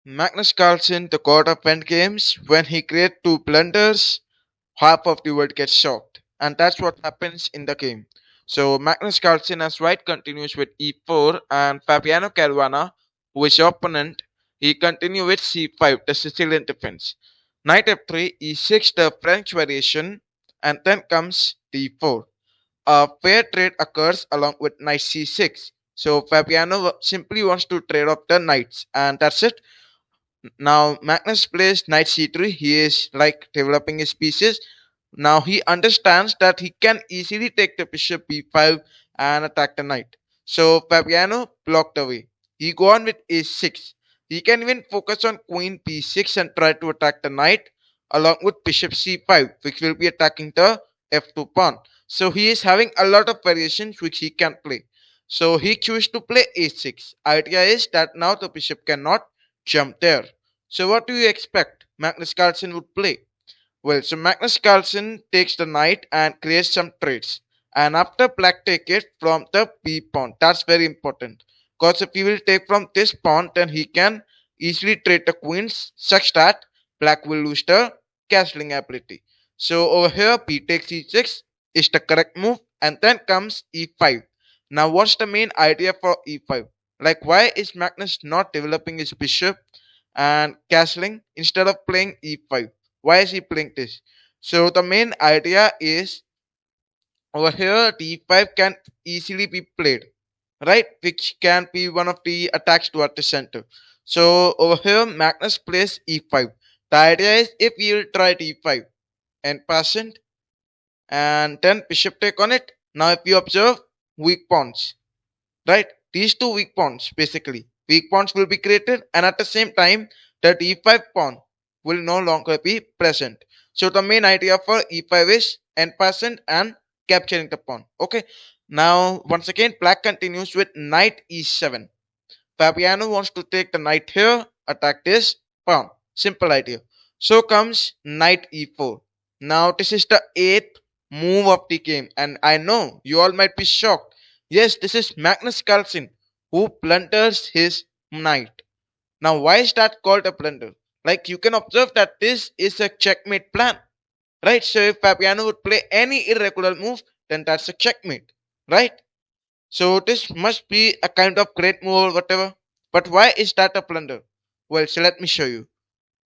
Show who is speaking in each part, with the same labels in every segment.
Speaker 1: Magnus Carlsen, the god of endgames, when he creates two blunders, half of the world gets shocked. And that's what happens in the game. So Magnus Carlsen as white continues with e4 and Fabiano Caruana, who is your opponent, he continues with c5, the Sicilian defense. Knight f3, e6, the French variation, and then comes d4. A fair trade occurs along with knight c6. So Fabiano simply wants to trade off the knights, and that's it. Now Magnus plays knight c3. He is like developing his pieces. Now he understands that he can easily take the bishop b5 and attack the knight. So Fabiano blocked away. He go on with a6. He can even focus on queen b6 and try to attack the knight along with bishop c5, which will be attacking the f2 pawn. So he is having a lot of variations which he can play. So he chooses to play a6. Idea is that now the bishop cannot jump there. So what do you expect Magnus Carlsen would play? Well, so Magnus Carlsen takes the knight and creates some trades. And after black take it from the b pawn, that's very important. Because if he will take from this pawn, then he can easily trade the queens such that black will lose the castling ability. So over here, b takes e6 is the correct move, and then comes e5. Now, what's the main idea for e5? Like, why is Magnus not developing his bishop and castling instead of playing e5? Why is he playing this? So the main idea is over here d5 can easily be played, right? Which can be one of the attacks toward the center. So over here Magnus plays e5. The idea is if you will try d5 and pass it and then bishop take on it. Now if you observe weak pawns, right? These two weak pawns, basically weak pawns will be created, and at the same time the d5 pawn will no longer be present. So the main idea for e5 is end percent and capturing the pawn. Okay, now once again black continues with knight e7. Fabiano wants to take the knight here, attack this pawn. Simple idea. So comes knight e4. Now this is the eighth move of the game, and I know you all might be shocked. Yes, this is Magnus Carlsen who blunders his knight. Now why is that called a blunder? Like you can observe that this is a checkmate plan, right? So if Fabiano would play any irregular move, then that's a checkmate, right? So this must be a kind of great move or whatever. But why is that a blunder? Well, so let me show you.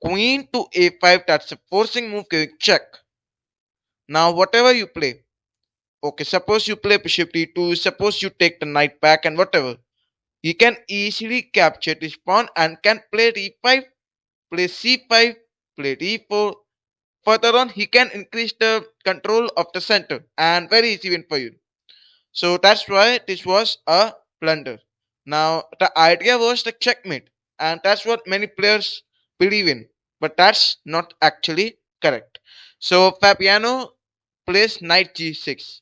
Speaker 1: Queen to a5, that's a forcing move giving check. Now whatever you play, okay, suppose you play bishop d2, suppose you take the knight back and whatever, he can easily capture this pawn and can play d5, play c5, play d4. Further on, he can increase the control of the center and very easy win for you. So that's why this was a blunder. Now the idea was the checkmate, and that's what many players believe in, but that's not actually correct. So Fabiano plays knight g6.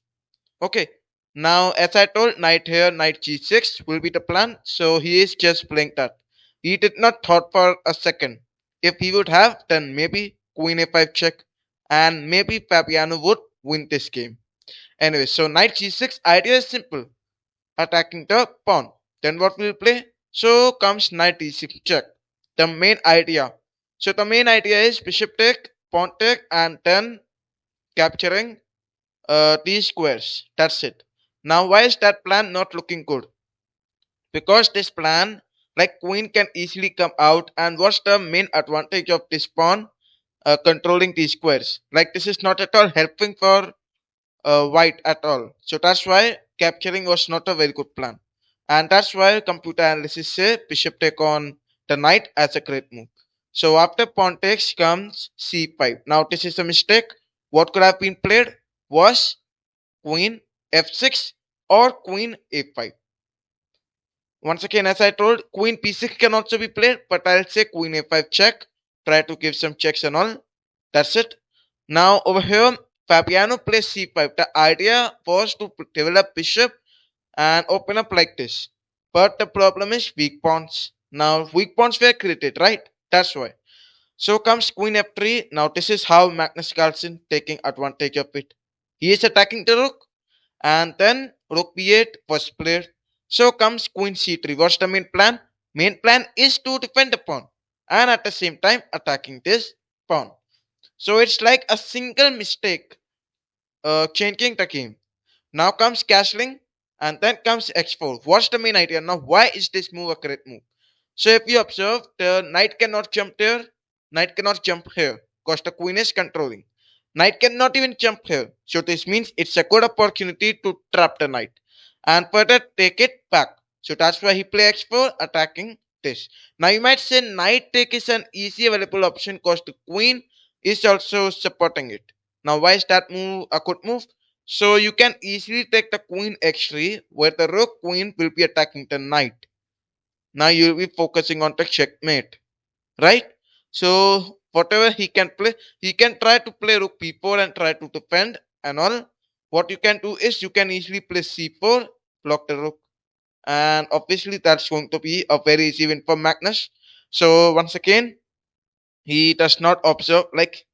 Speaker 1: Okay. Now as I told, knight here, knight g6 will be the plan. So he is just playing that. He did not thought for a second. If he would have, then maybe queen a5 check, and maybe Fabiano would win this game. Anyway, so knight g6 idea is simple, attacking the pawn. Then what will play? So comes knight d6 check. The main idea. So the main idea is bishop take, pawn take, and then capturing these squares. That's it. Now why is that plan not looking good? Because this plan, like queen can easily come out, and what's the main advantage of this pawn? Controlling these squares. Like this is not at all helping for white at all. So that's why capturing was not a very good plan. And that's why computer analysis say bishop take on the knight as a great move. So after pawn takes comes c5. Now this is a mistake. What could have been played was queen f6 or queen a5. Once again, as I told, queen b6 can also be played, but I'll say queen a5 check. Try to give some checks and all. That's it. Now over here, Fabiano plays c5. The idea was to develop bishop and open up like this. But the problem is weak pawns. Now weak pawns were created, right? That's why. So comes queen f3. Now this is how Magnus Carlsen taking advantage of it. He is attacking the rook, and then rook b8 was played. So comes queen c3. What's the main plan? Main plan is to defend the pawn. and at the same time attacking this pawn. So it's like a single mistake changing the game. Now comes castling and then comes x4. What's the main idea? Now why is this move a correct move? So if you observe, the knight cannot jump there, knight cannot jump here because the queen is controlling. Knight cannot even jump here. So this means it's a good opportunity to trap the knight and further take it back. So that's why he play x4 attacking this. Now you might say knight take is an easy available option because the queen is also supporting it. Now why is that move a good move? So you can easily take the queen x3 where the rook queen will be attacking the knight. Now you'll be focusing on the checkmate, right? So whatever he can play, he can try to play rook b4 and try to defend and all. What you can do is you can easily play c4, block the rook, and obviously that's going to be a very easy win for Magnus. So once again, he does not observe like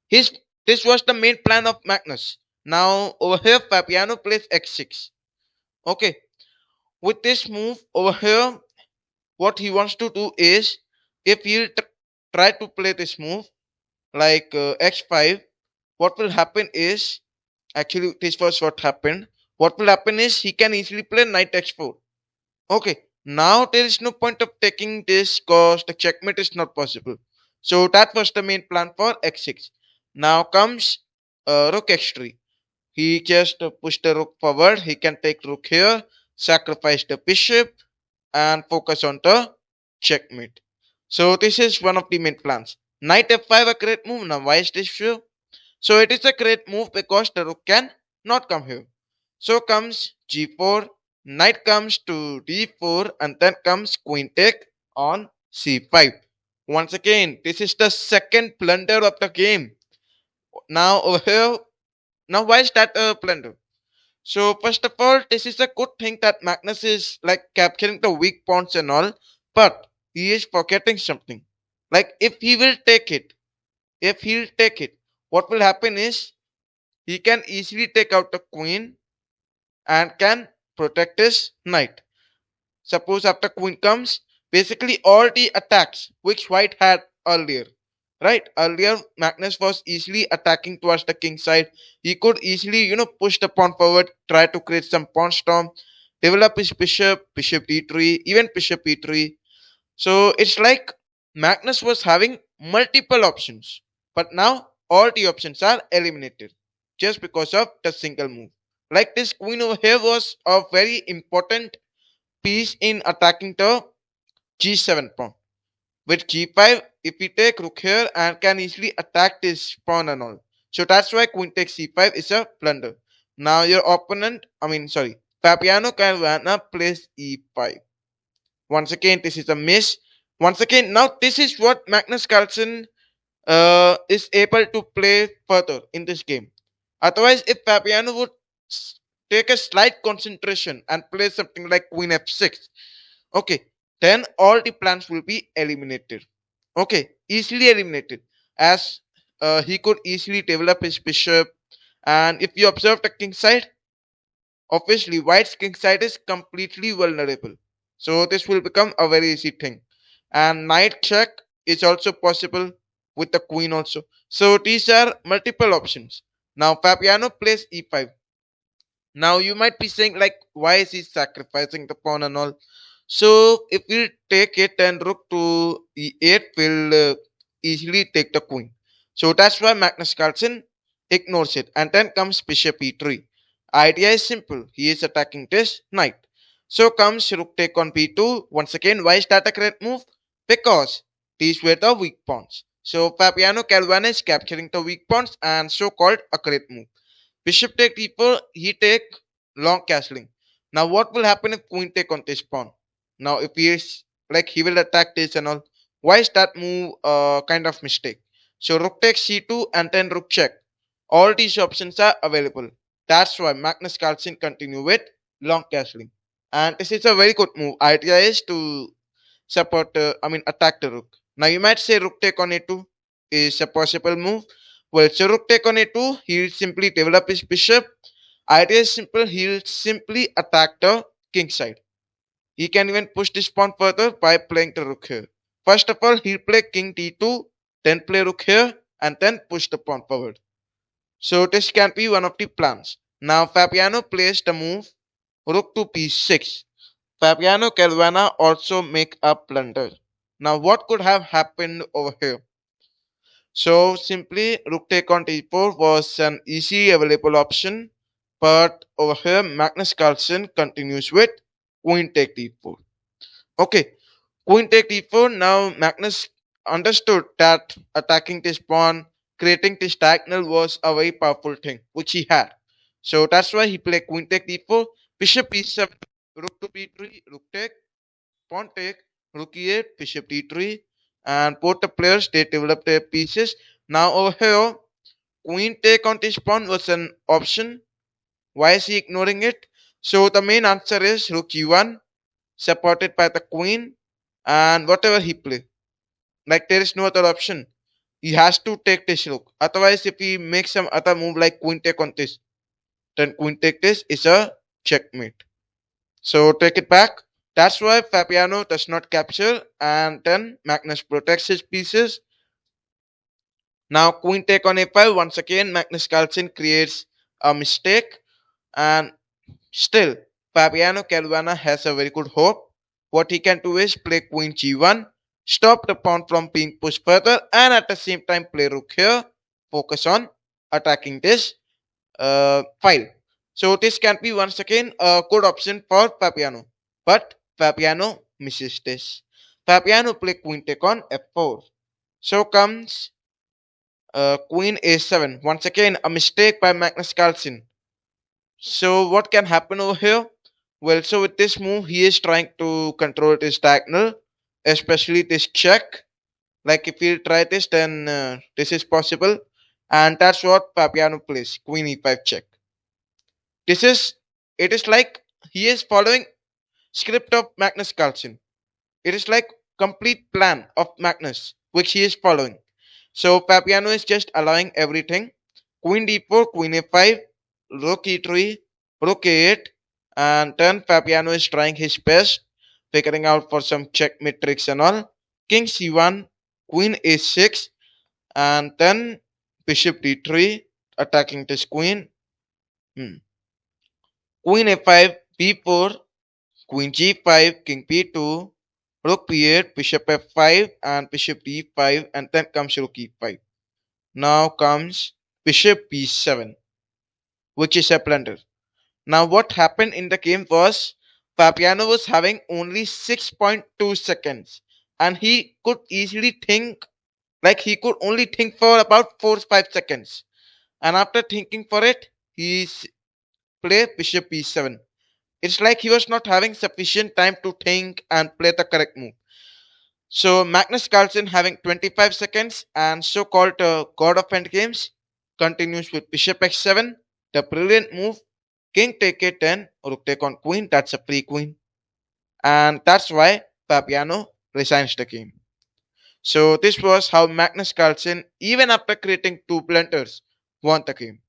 Speaker 1: his. This was the main plan of Magnus. Now over here, Fabiano plays x6. Okay, with this move over here, what he wants to do is if he try to play this move like x5, what will happen is actually this was what happened. What will happen is he can easily play knight x4. Okay, now there is no point of taking this because the checkmate is not possible. So that was the main plan for x6. Now comes rook x3. He just push the rook forward. He can take rook here, sacrifice the bishop, and focus on the checkmate. So this is one of the main plans. Knight f5 a great move. Now why is this true? So it is a great move because the rook can not come here. So comes g4, knight comes to d4, and then comes queen take on c5. Once again, this is the second blunder of the game. Now over here, now why is that a blunder? So first of all, this is a good thing that Magnus is like capturing the weak pawns and all, but he is forgetting something. Like if he'll take it, what will happen is he can easily take out the queen and can protect his knight. Suppose after queen comes, basically all the attacks which white had earlier. Right? Earlier Magnus was easily attacking towards the king side. He could easily, push the pawn forward, try to create some pawn storm, develop his bishop, bishop d3, even bishop e3. So it's like Magnus was having multiple options. But now all the options are eliminated just because of the single move. Like this queen over here was a very important piece in attacking the g7 pawn. With g5, if we take rook here and can easily attack this pawn and all. So that's why queen takes c5 is a blunder. Now your opponent, Fabiano Caruana plays e5. Once again, this is a miss. Once again, now this is what Magnus Carlsen is able to play further in this game. Otherwise, if Fabiano would take a slight concentration and play something like queen f6, okay, then all the plans will be eliminated. Okay, easily eliminated as he could easily develop his bishop. And if you observe the king side, obviously white's king side is completely vulnerable. So this will become a very easy thing. And knight check is also possible with the queen also. So these are multiple options. Now Fabiano plays e5. Now you might be saying like why is he sacrificing the pawn and all? So if we take it and rook to e8 will easily take the queen. So that's why Magnus Carlsen ignores it and then comes bishop e3. Idea is simple. He is attacking this knight. So comes rook take on b2. Once again, why is that a great move? Because these were the weak pawns. So Fabiano Caruana is capturing the weak pawns and so called a great move. Bishop take d4, he take long castling. Now what will happen if queen take on this pawn? Now if he is like he will attack this and all. Why is that move kind of mistake? So rook takes c2 and then rook check. All these options are available. That's why Magnus Carlsen continue with long castling. And this is a very good move. Idea is to support, attack the rook. Now you might say rook take on a2 is a possible move. Well, so rook take on a2, he'll simply develop his bishop. Idea is simple, he'll simply attack the king side. He can even push this pawn further by playing the rook here. First of all, he'll play king d2, then play rook here, and then push the pawn forward. So this can be one of the plans. Now Fabiano plays the move rook to p6. Fabiano Caruana also make a blunder. Now what could have happened over here? So simply rook take on d4 was an easy available option, but over here Magnus Carlsen continues with queen take d4. Okay, queen take d4. Now Magnus understood that attacking this pawn, creating this diagonal was a very powerful thing which he had. So that's why he played queen take d4, bishop e7, rook to b3, rook take, pawn take, rook e8, bishop d3, and both the players they developed their pieces. Now over here, queen take on this pawn was an option. Why is he ignoring it? So the main answer is rook e1, supported by the queen, and whatever he play. Like there is no other option. He has to take this rook. Otherwise, if he makes some other move like queen take on this, then queen take this is a checkmate. So take it back. That's why Fabiano does not capture, and then Magnus protects his pieces. Now queen take on a5. Once again, Magnus Carlsen creates a mistake, and still Fabiano Caruana has a very good hope. What he can do is play queen g1, stop the pawn from being pushed further, and at the same time play rook here. Focus on attacking this file. So this can be once again a good option for Fabiano. But Fabiano misses this. Fabiano play queen take on f4. So comes queen a7. Once again a mistake by Magnus Carlsen. So what can happen over here? Well, so with this move he is trying to control this diagonal, especially this check. Like if you try this, then this is possible, and that's what Fabiano plays: queen e5 check. This is it is like he is following script of Magnus Carlsen. It is like complete plan of Magnus which he is following. So Fabiano is just allowing everything. Queen d4, queen a5, rook e3, rook a8, and then Fabiano is trying his best, figuring out for some checkmate tricks and all. King c1, queen a6, and then bishop d3, attacking this queen. Queen a5, b4, queen g5, king b2, rook b8, bishop f5, and bishop d5, and then comes rook e5. Now comes bishop b7, which is a blunder. Now what happened in the game was Fabiano was having only 6.2 seconds, and he could easily think, like he could only think for about 4 5 seconds. And after thinking for it, he played bishop b7. It's like he was not having sufficient time to think and play the correct move. So Magnus Carlsen, having 25 seconds and so-called god of endgames, continues with bishop x7, the brilliant move, king take a10, rook take on queen, that's a free queen. And that's why Fabiano resigns the game. So this was how Magnus Carlsen, even after creating two blunders, won the game.